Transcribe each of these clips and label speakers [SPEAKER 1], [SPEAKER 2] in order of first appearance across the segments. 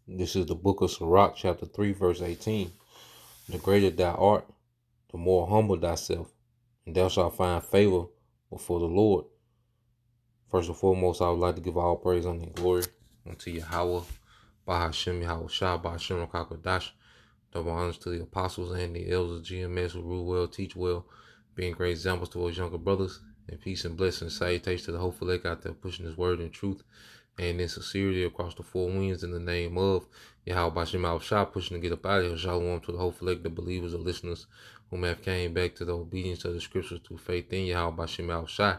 [SPEAKER 1] This is the book of Sirach, chapter 3, verse 18. The greater thou art, the more humble thyself, and thou shalt find favor before the Lord. First and foremost, I would like to give all praise and glory unto Yahweh, Bahashem Yahweh Shah, Bahashem Rakakadash. Double honors to the apostles and the elders, GMS, who rule well, teach well, being great examples to those younger brothers. And peace and blessings, salutations to the hopeful elect out there pushing his word in truth and in sincerity across the four winds in the name of Yahweh Bashim Shah, pushing to get up out of here. Shalom to the hopeful elect, the believers, the listeners whom have came back to the obedience of the scriptures through faith in Yahweh Bashim Shah.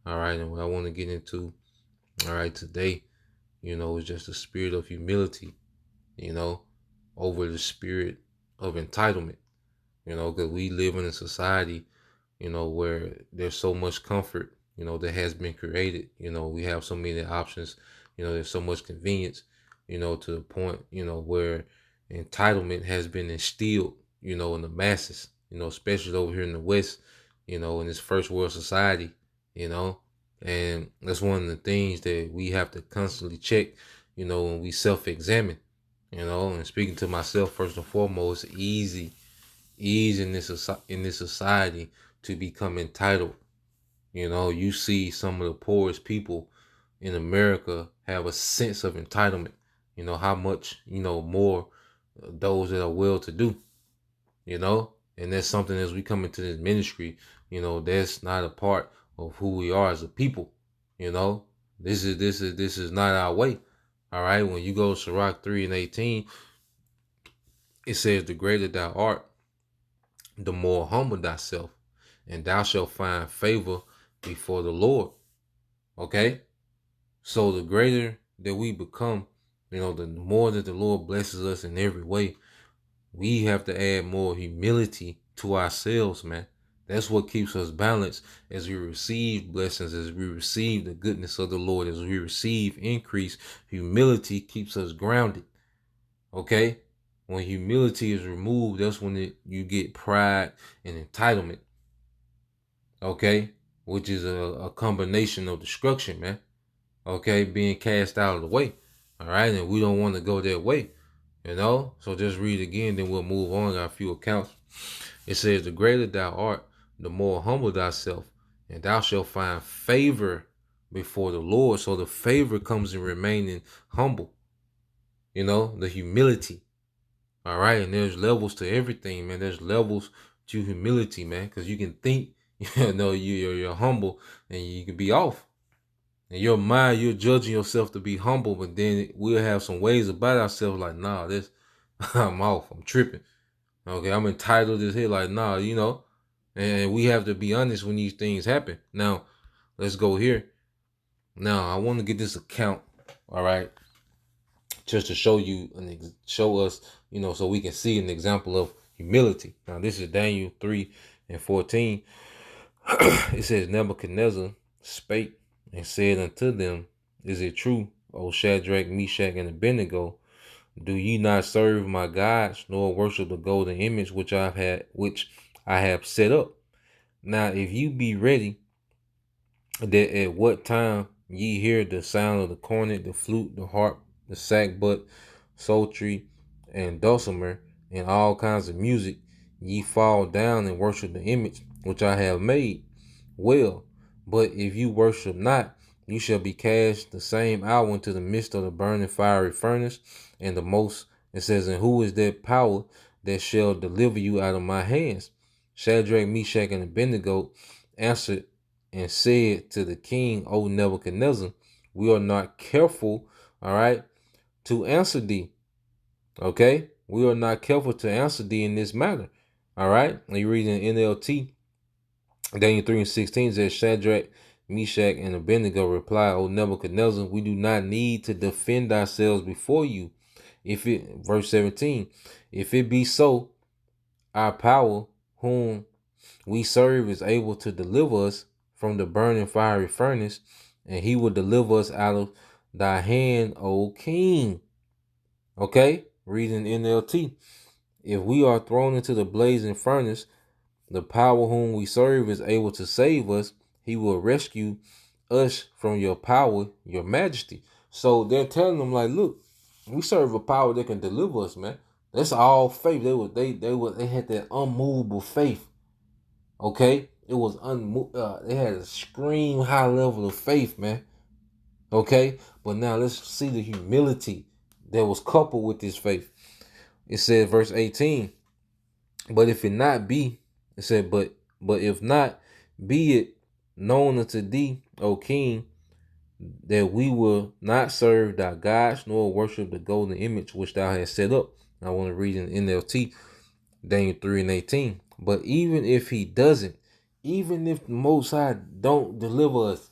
[SPEAKER 1] All right, and what I want to get into, all right, today, is just the spirit of humility, over the spirit of entitlement, because we live in a society, where there's so much comfort, that has been created. We have so many options, there's so much convenience, to the point, where entitlement has been instilled, in the masses, especially over here in the West, in this first world society, and that's one of the things that we have to constantly check, when we self-examine, and speaking to myself first and foremost, easy in this society to become entitled. You see some of the poorest people in America have a sense of entitlement. How much, more those that are well to do, and that's something as we come into this ministry, that's not a part of who we are as a people. This is not our way. All right. When you go to Sirach 3 and 18, it says, the greater thou art, the more humble thyself, and thou shalt find favor before the Lord. Okay? So the greater that we become, the more that the Lord blesses us in every way, we have to add more humility to ourselves, man. That's what keeps us balanced as we receive blessings, as we receive the goodness of the Lord, as we receive increase. Humility keeps us grounded. Okay? When humility is removed, that's when you get pride and entitlement. Okay? Which is a combination of destruction, man. Okay? Being cast out of the way. All right? And we don't want to go that way. So just read again, then we'll move on. Got a few accounts. It says, the greater thou art, the more humble thyself, and thou shalt find favor before the Lord. So the favor comes in remaining humble. The humility. All right. And there's levels to everything, man. There's levels to humility, man. Because you can think, you're humble and you can be off. In your mind, you're judging yourself to be humble, but then we'll have some ways about ourselves like, nah, I'm off. I'm tripping. Okay, I'm entitled as hell. Like, nah, and we have to be honest when these things happen. Now, let's go here. Now, I want to get this account, all right, just to show you and show us, so we can see an example of humility. Now, this is Daniel 3 and 14. It says, Nebuchadnezzar spake and said unto them, is it true, O Shadrach, Meshach, and Abednego? Do ye not serve my gods, nor worship the golden image which I have set up? Now, if you be ready, that at what time ye hear the sound of the cornet, the flute, the harp, the sackbut, psaltery, and dulcimer, and all kinds of music, ye fall down and worship the image which I have made. Well, but if you worship not, you shall be cast the same hour into the midst of the burning fiery furnace. And it says, and who is that power that shall deliver you out of my hands? Shadrach, Meshach, and Abednego answered and said to the king, O Nebuchadnezzar, we are not careful, all right, to answer thee. Okay? We are not careful to answer thee in this matter. All right? And you read in NLT, Daniel 3 and 16 says, Shadrach, Meshach, and Abednego replied, O Nebuchadnezzar, we do not need to defend ourselves before you. Verse 17, if it be so, our power, whom we serve, is able to deliver us from the burning fiery furnace, and he will deliver us out of thy hand, O king. Okay, reading NLT. If we are thrown into the blazing furnace, the power whom we serve is able to save us. He will rescue us from your power, your majesty. So they're telling them, like, look, We serve a power that can deliver us, man. That's all faith. They had that unmovable faith. Okay, it was they had a extreme high level of faith, man. Okay, but now let's see the humility that was coupled with this faith. It said, verse 18. But if it not be, it said, but if not, be it known unto thee, O King, that we will not serve thy gods nor worship the golden image which thou hast set up. I want to read in NLT, Daniel 3 and 18. But even if he doesn't, even if the Most High don't deliver us,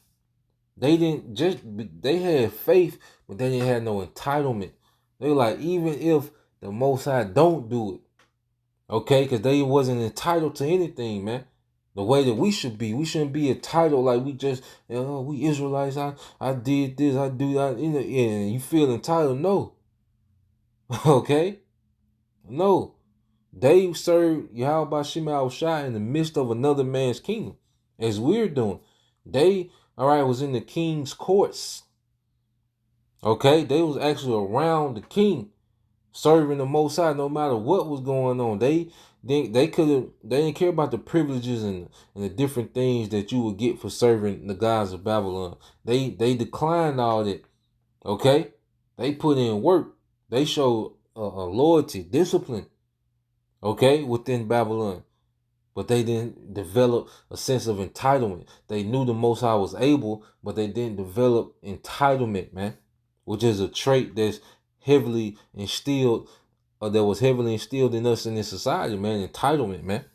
[SPEAKER 1] they had faith, but they didn't have no entitlement. They were like, even if the Most High don't do it, okay, because they wasn't entitled to anything, man. The way that we should be, we shouldn't be entitled like we just, we Israelites. I did this, I do that. And you feel entitled? No, okay, no. They served Yahweh Shema Shai in the midst of another man's kingdom, as we're doing. They, all right, was in the king's courts. Okay, they was actually around the king, serving the Most High, no matter what was going on. They didn't care about the privileges and the different things that you would get for serving the gods of Babylon. They declined all that. Okay, they put in work. They showed a loyalty, discipline. Okay, within Babylon. But they didn't develop a sense of entitlement. They knew the Most High was able, but they didn't develop entitlement, man, which is a trait that's heavily instilled, or that was heavily instilled in us in this society, man. Entitlement, man.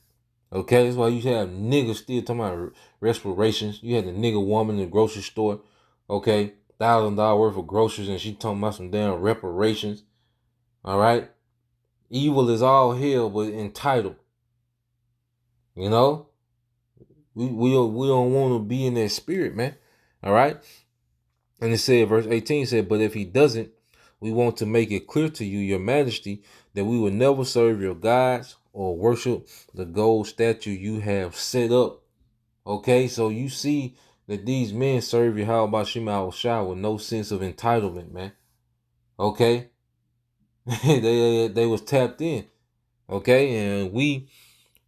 [SPEAKER 1] Okay, that's why you have niggas still talking about respirations. You had the nigga woman in the grocery store, okay, $1,000 worth of groceries, and she talking about some damn reparations. All right, evil is all hell, but entitled. You know, we don't want to be in that spirit, man. All right. And it said, verse 18 said, but if he doesn't, we want to make it clear to you, your majesty, that we will never serve your gods or worship the gold statue you have set up. Okay, so you see that these men serve Yahweh Shema Shai with no sense of entitlement, man. Okay. they was tapped in. Okay, and we,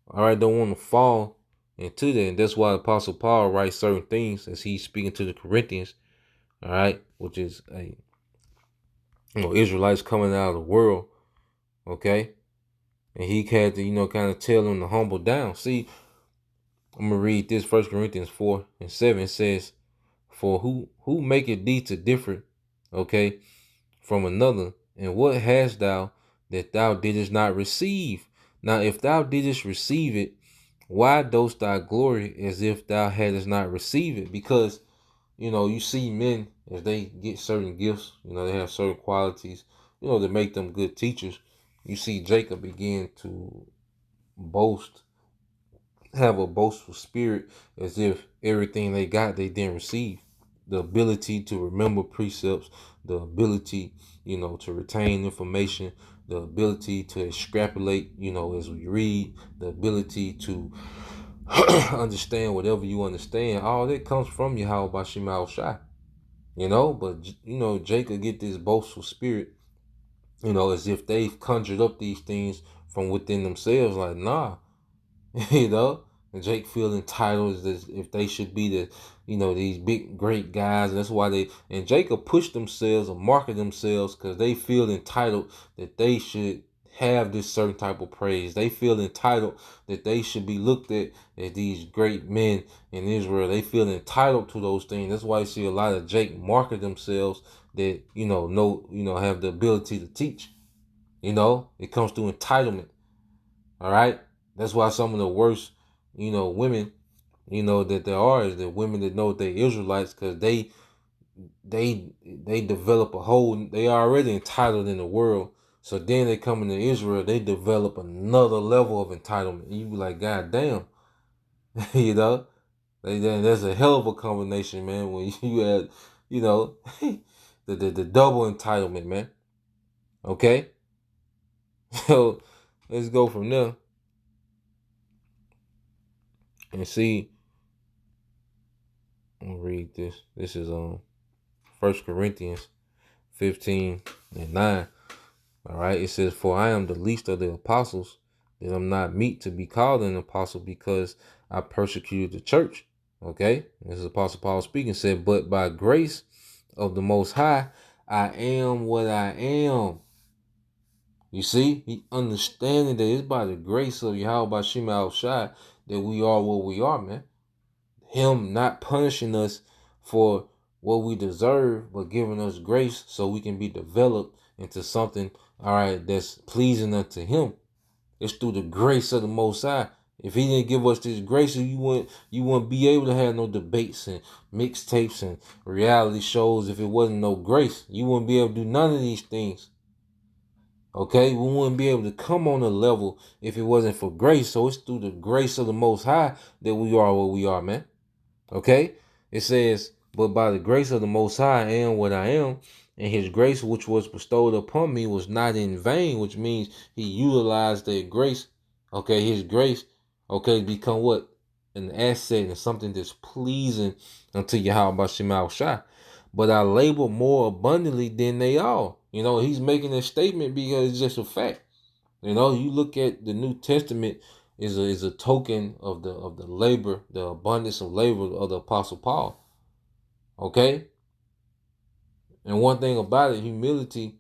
[SPEAKER 1] all right, don't want to fall into that. And that's why Apostle Paul writes certain things as he's speaking to the Corinthians, all right, which is Israelites coming out of the world, okay, and he had to kind of tell them to humble down. See, I'm gonna read this. 1 Corinthians 4 and 7 says, "For who maketh thee to differ, okay, from another? And what hast thou that thou didst not receive? Now, if thou didst receive it, why dost thou glory as if thou hadst not received it?" Because you see men as they get certain gifts, they have certain qualities, that make them good teachers. You see Jacob begin to boast, have a boastful spirit, as if everything they got they didn't receive. The ability to remember precepts, the ability, to retain information, the ability to extrapolate, as we read, the ability to understand whatever you understand. All that comes from Yahweh Shema Shai. But Jacob get this boastful spirit, as if they've conjured up these things from within themselves. Like, nah, you know. And Jake feel entitled as if they should be these big great guys, and that's why and Jacob push themselves or market themselves because they feel entitled that they should have this certain type of praise. They feel entitled that they should be looked at as these great men in Israel. They feel entitled to those things. That's why you see a lot of Jake market themselves that have the ability to teach. It comes through entitlement. All right. That's why some of the worst, women, that there are is the women that know they Israelites, because they develop they are already entitled in the world. So then they come into Israel, they develop another level of entitlement. And you be like, God damn, you know, that's a hell of a combination, man. When you had, the double entitlement, man. Okay, so let's go from there and see. I'm gonna read this. This is 1 Corinthians 15 And 9, all right, it says, "For I am the least of the apostles, that I'm not meet to be called an apostle because I persecuted the church." Okay, this is Apostle Paul speaking, said, "But by grace of the Most High, I am what I am." You see, he understanding that it's by the grace of Yahweh Shema Shai that we are what we are, man. Him not punishing us for what we deserve, but giving us grace so we can be developed into something, all right, that's pleasing unto him. It's through the grace of the Most High. If he didn't give us this grace, you wouldn't be able to have no debates and mixtapes and reality shows if it wasn't no grace. You wouldn't be able to do none of these things. Okay, we wouldn't be able to come on a level if it wasn't for grace. So it's through the grace of the Most High that we are what we are, man. Okay? It says, "But by the grace of the Most High I am what I am, and his grace which was bestowed upon me was not in vain," which means he utilized that grace, okay, his grace, okay, to become what? An asset and something that's pleasing unto Yahweh Shema Shai. "But I labor more abundantly than they all." He's making a statement because it's just a fact. You look at the New Testament is a token of the labor, the abundance of labor of the Apostle Paul. Okay? And one thing about it, humility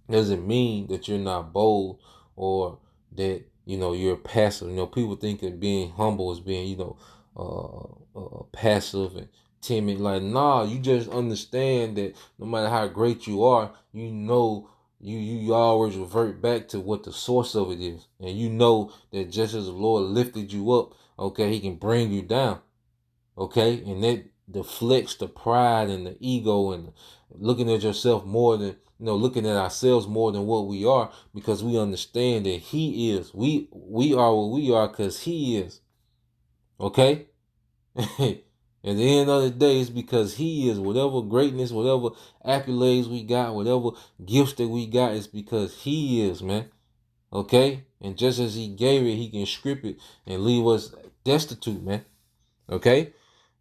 [SPEAKER 1] doesn't mean that you're not bold or that you're passive. People think that being humble is being passive and timid. Like, nah, you just understand that no matter how great you are, you always revert back to what the source of it is, and you know that just as the Lord lifted you up, okay, he can bring you down. Okay, and that deflects the pride and the ego and looking at yourself more than looking at ourselves more than what we are, because we understand that he is. We are what we are because he is. Okay? At the end of the day, it's because he is. Whatever greatness, whatever accolades we got, whatever gifts that we got, it's because he is, man. Okay? And just as he gave it, he can strip it and leave us destitute, man. Okay?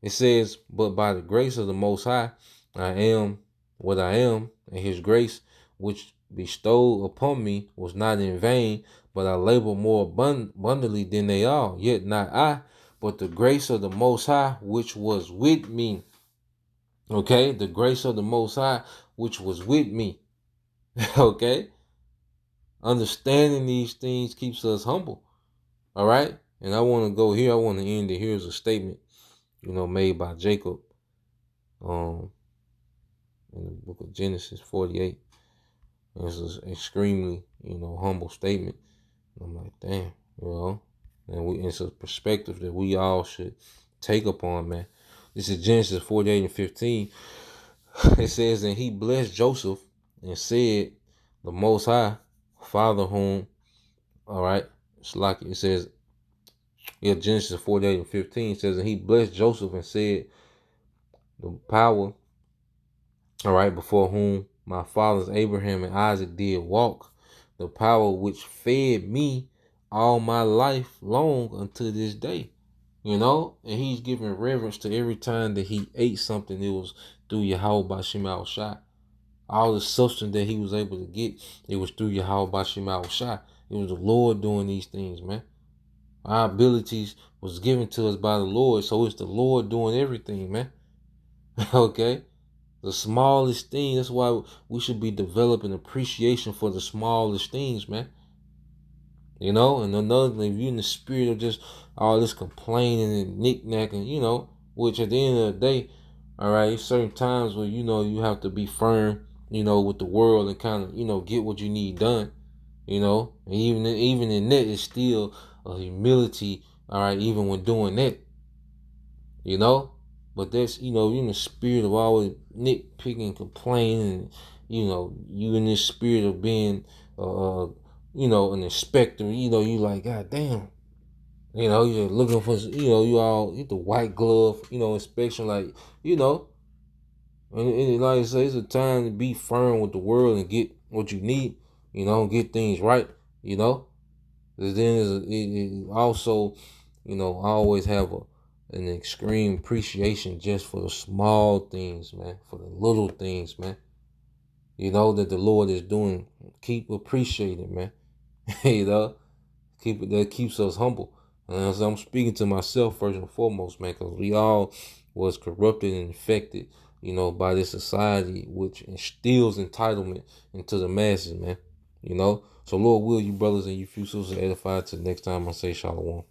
[SPEAKER 1] It says, "But by the grace of the Most High, I am what I am, and his grace which bestowed upon me was not in vain, but I labor more abundantly than they all. Yet not I, but the grace of the Most High which was with me." Okay? The grace of the Most High which was with me. Okay? Understanding these things keeps us humble. All right? And I want to go here. I want to end it. Here's a statement, made by Jacob. In the book of Genesis 48. And it's an extremely, humble statement. And I'm like, damn, and it's a perspective that we all should take upon, man. This is Genesis 48 and 15. It says, "And he blessed Joseph and said, the Most High, Father whom," all right, it's like it says, Genesis 48 and 15 says, "And he blessed Joseph and said, the power, all right, before whom my fathers Abraham and Isaac did walk, the power which fed me all my life long unto this day." And he's giving reverence to every time that he ate something, it was through Yahweh Shema Shai. All the substance that he was able to get, it was through Yahweh Shema Shai. It was the Lord doing these things, man. Our abilities was given to us by the Lord, so it's the Lord doing everything, man. Okay? The smallest thing. That's why we should be developing appreciation for the smallest things, man. And another thing, if you're in the spirit of just all this complaining and knick-knacking, which at the end of the day, all right, certain times where, you have to be firm, with the world and kind of, get what you need done, and even in that, it's still a humility, all right, even when doing that, you know. But that's, you're in the spirit of always nitpicking, complaining, you in this spirit of being, an inspector, you like, God damn, you're looking for, you all get the white glove, inspection, like, and like I say, it's a time to be firm with the world and get what you need, get things right, And then it also, I always have an extreme appreciation just for the small things, man, for the little things, man. that the Lord is doing. Keep appreciating, man. you know, keep it that keeps us humble. So I'm speaking to myself first and foremost, man, because we all was corrupted and infected, by this society which instills entitlement into the masses, man. So Lord will you brothers and you few sisters edified till next time I say shalom.